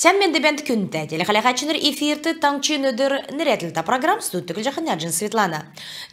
Сән мен дебенді күнді, телехалахачыныр эфирті таңчы нөдір нәретілді программ студтықыл жақын Светлана.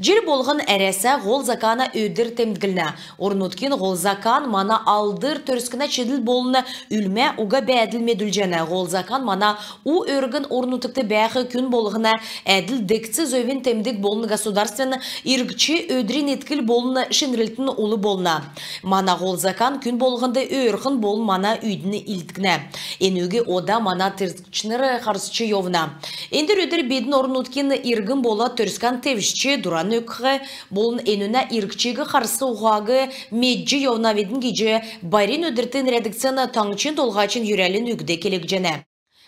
Жел болғын әресі ғол закана өдір темдгіліні. Орнуткин ғол закан мана алдыр төріскіна чеділ болыны үлме уға бәділме дүлжені. Ғол закан мана у өргін орнутықты бәқі күн болғына әділ декці зөвін темдік болыны государственны иргчі өдрін еткіл болыны шынрілтін улы болына. Мана ғол закан күн болғынды өргін болын мана үйдіні илдігіне. Енуге ода мана тыртқычныры қарсычы йовна. Эндер өдір бедін орнуткин иргін бола түрскан тевшчі дуран өкхі болын энуна иргчегі қарсы ұғағы меджі йовна ведін кеже байрен өдіртін редакцияны таңчын толғачын юрелін үгде келек жіне.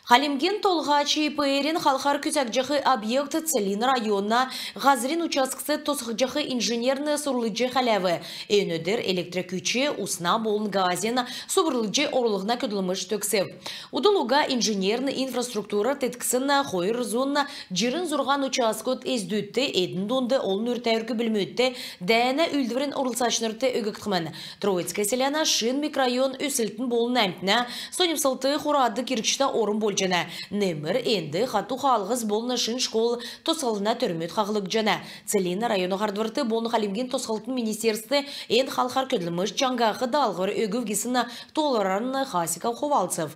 Халимген толғачы пейрен халқар күзәк жағы объекты Целин районна ғазырин учаскысы тосық жағы инженерны сұрлыджы халявы. Өңөдір электрокүчі усна болын газен сұбырлыджы орлығына көділіміш төксев. Удылуға инженерны инфраструктура теткісін қойыр зонна жирін зұрған учаскот ездүтті едін донды олын үртәйіркі білмөтті дәйіні үлдівірін орылсашынырты өгіктімен. Троицкай селяна шын микрайон өсілтін болын әмтіне сонымсылты құрады киркшіта орын бол Немір енді қату қалғыз болны шын школ тосқалына түрмет қағылық жана. Целина районы қардвырты болны Халимген тосқалтын министерсті ен қалқар көділміш жаңғақы далғыр өгівгесіні толырарын Хасика Ховалцев.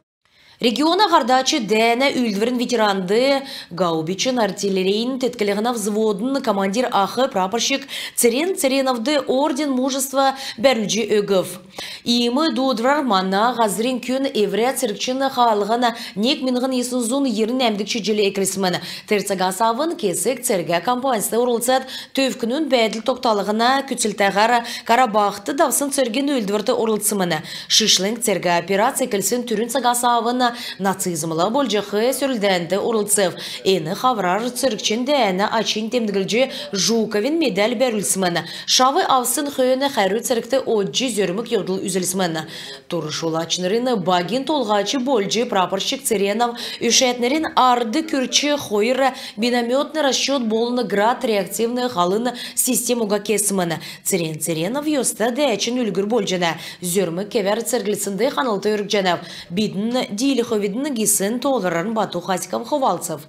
Региона ғардачы дәні үлдвірін ветеранды Гаубичин артиллерийн теткілігіна взводын командир ақы прапорщик Цереновды орден мужества бәрлжі өгів. Иімі дудвар мана ғазырин күн евре циркчыны қалығына нек минғын есінзун ерін әмдікші jelі екресімін. Терцагасавын кесік церге компаниясы орылсад төвкінін бәділ тоқталығына күтсілтәғар Карабақты давсын церген үлдвірді орылсымын. Шишлинг церге операция кілсін түрін цагасавын нацизмла болжақы сүрілдәнді орылцев. Ені хаврар циркчен дәні ачин темдігілжі Жуковин медаль бәрілсімін. Шавы авсын хүйіні қәрі циркті оджи зөрмік йодыл үзілсімін. Турышулачнырын багин толғачы болжы прапорщик Церенов үшәтнерін арды күрчі хойыр бинометны расчет болыны град реактивны ғалын системуға кесімін. Церенов йоста дәчін үлгір болжына. Зөрмік кевер цирглісінде қанылты өрік жанав. Бидін Ховидны гисын толырын бату Хасиков Ховалцев.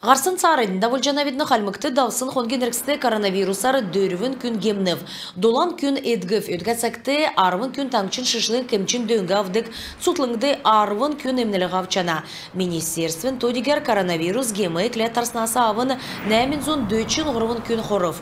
Ғарсын царыдында вольжанавидны қалмықты давсын хонгенерксті коронавирусар дөрівін күн гемнев. Долан күн едгіф өткәтсәкті арвын күн таңчын шышлын кемчин дөңгавдық цутлыңды арвын күн емнелі ғавчана. Министерствен тодигер коронавирус гемы кле тарснасы авын нәмін зон дөчін ғырвын күн хоров.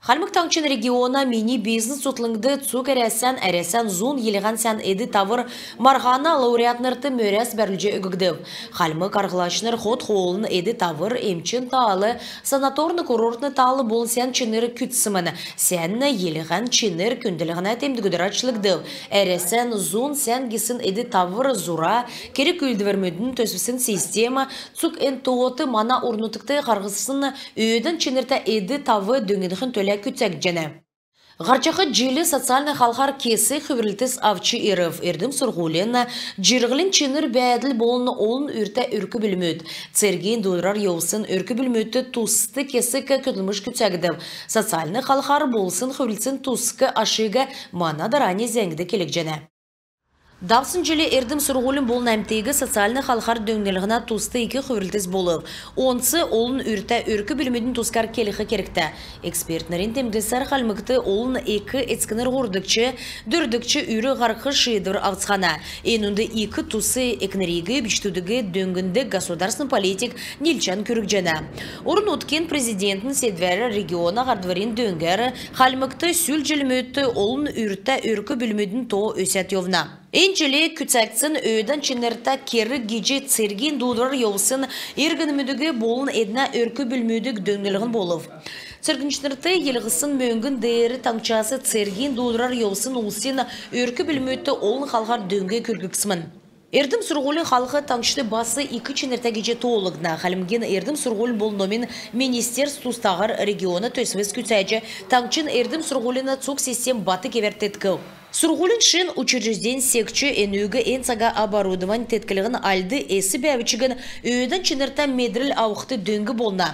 Халмык таңчын региона мини-бизнес сутлыңды цук әрәсән зун еліған сән еді тавыр марғана лауреатнырты мөрәс бәрілже өгігдів. Халмык арғылашыныр ход қолын еді тавыр емчин таалы санаторны курортны таалы бол сән чыныр күтсімін. Сәнні еліған чыныр күнділігіна темдігідір açылығдів. Әрәсән зун сән гесін еді тавыр зура керек үлдівермөдің төсвісін система цук энтуоты мана орнутықты қарғысысын өйдің чынырта еді тавы дөңгедіғін төлі күтсәк жәні. Ғарчақы желі социальный халқар кесі хүбірлітіс авчы ерів. Ердім сұрғулен жирғылын чыныр бәділ болыны олын үрті үркі білмөд. Церген дойрар еусын үркі білмөдті тусты кесі көтілміш күтсәгідів. Социальный халқар болсын хүбірлітсін тусқы ашыға манадаране зәңгді келек жәні. Давсын желі ердім сұрғолын болын әмтегі социальны халқар дөңнелігіна тусты екі құвірілтіз болып. Онсы олын үрті үркі білмедің тускар келіқі керікті. Экспертнерін темгілсар қалмықты олын екі әтскінір ғордықчы, дүрдікчі үрі ғарқы шыйдыр авцхана. Енунды екі тусы екнерегі біштудығы дөңгінді государственный политик Нилчан көрік жана. Орын өткен президентін седвәрі региона ғардварин дөңгәрі қалмықты сүл желмөтті олын үрті үркі білмедің то өсет евна. Энчеле күтсәксін өйден чынырта кері геже церген дудырар еусын ергін мүдігі болын әдіна өркі білмөдік дөңгілігін болып. Цергіншнырты елғысын мөңгін дәйірі таңчасы церген дудырар еусын ұлсын өркі білмөдті олын қалғар дөңге көргіксімін. Ердім сұрғолы халқы таңшты басы екі чынырта геже тоғылығына. Қалымген ердім сұрғолы бол номен министерств тұстағыр регионы төсвіз күтсәйчі таңчын ердім сұрғолыны цук систем баты кевертеткіл. Сургулин шин учрежден секчі энугі энсага оборудован теткілігін альды эсі бәвічігін өйдің чинерта медріл ауқты дөңгі болна.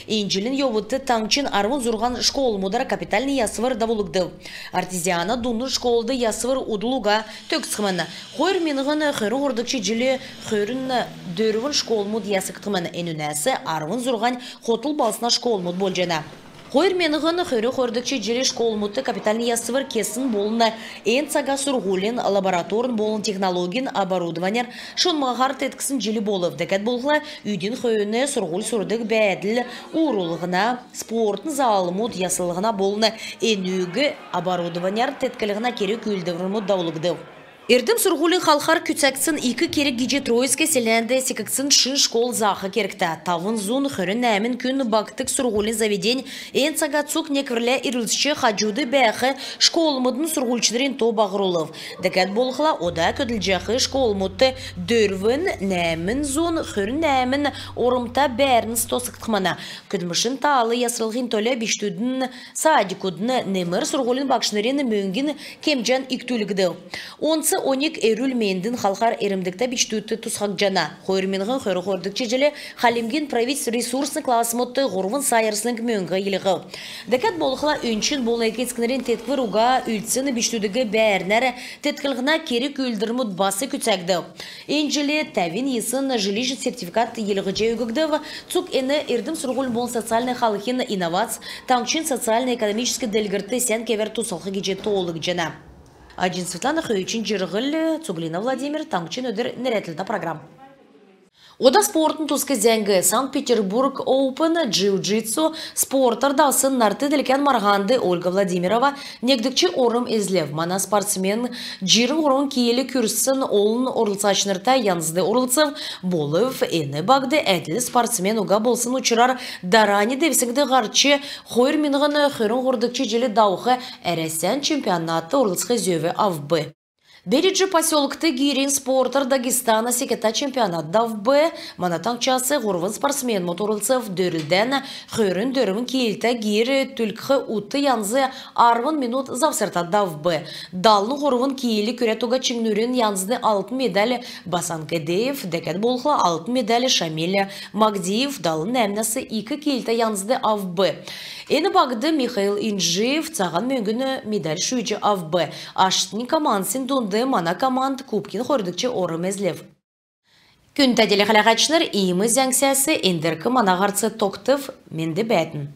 Инжилин йовыты таңчин арвын зұрған школ мудара капитальный ясывыр давылыгды. Артезиана дунны школды ясывыр удылуға төксімін. Хойр менігін хөрі ғырдықчы жилі хөрін дөрвін школ муд ясықтымын. Энунәсі арвын зұрған хотыл балсына школ муд бол жана. Хойр менігін хөрі ғырдықчы жилі школ мудты капитальный ясывыр кесін болына энсага Сургулин лабораторын болын технологин оборудованер шынмағар теткісін жилі болып. Дәкәт болғыла үйден хойыны Сургул сұрдық бәділ урылығына, спортын залы мұд ясылығына болына энугі оборудованер теткілігіна керек үлдівір мұд даулығды. Эрдім Сургулин халқар күтсәксін 2 керек гиже Троицке селенді секіксін шын школ зақы керікті. Тавын зун хүрін әмін күн бақтық Сургулин заведен энсага цук неквірлі ирілсші хаджуды бәқі школымыдың Сургульчыларын то бағырылып. Дәкәт болғыла ода көділжақы школымыдты дөрвін нәмін зун хүрін әмін орымта бәрініз тосықтықмана. Көдмішін талы ясырылғын төлі біштудің садикудың немір Сургулин бақшынырын мөңгін кемжан иктүлігді. 12 Эрүл мендин халқар эримдікті бичтүтті тұсқақ жана. Хойырменғын хойры хордыкчы жылы халимген правительств ресурсны классымытты ғорвын сайырсының мөңгі еліғі. Дәкәт болықла үнчін бол әкетскінерін тетквір уға үлтсіні биштүдігі бәрнәрі теткілғына керек үлдірмұд басы күтсәкді. Энжилі тәвин есын жилищет сертификат еліғі жайығыгды цук әні Эрдім Сургулин бол социальный халықын инновац, таңчин социально-экономический дәлгірті сән кевер тұсалқы кеже толық жана. Аджин Светлана Хöyчин Жырғыл, Цуглина Владимир, Таңчин өдір нәретілді программ. Ода спортын тұсқы зәңгі Санкт-Петербург Open Jiu-Jitsu спорттардасын нарты ділкен марғанды Ольга Владимирова негдікчі орым езлев. Мана спортсмен жирін орын кейелі күрсін олын орылсашынырта янзды орылсып болып әні барды әділі спортсмен уға болсын ұчырар дарани девсіңді ғарчы хойр минғын хөрін ғырдықчы желі дауғы әрәсен чемпионатты орылсқы зөві авбы. Бериджи поселкты гирин спортер Дагестана секета чемпионат давбы. Манатан часы ғорвын спортсмен моторылцев дөрілден хөрін дөрімін кейлті гирі түлкі ұтты янзы арвын минут завсырта давбы. Далны ғорвын кейлі күретуға чыңнүрін янзды алтын медалі Басан Кедеев, дәкәт болқла алтын медалі Шамиля Магдиев, далын әмнасы 2 кейлті янзды авбы. Ені барды Михаил Инжиев цаған мөңгіні медаль шүйджі авбы. Аштын командсын донды мана команд кубкин хордыкчы орым әзлев. Күн тәделі қалағачыныр иімі зәңсәсі ендіркі манағарцы тоқтыв менді бәтін.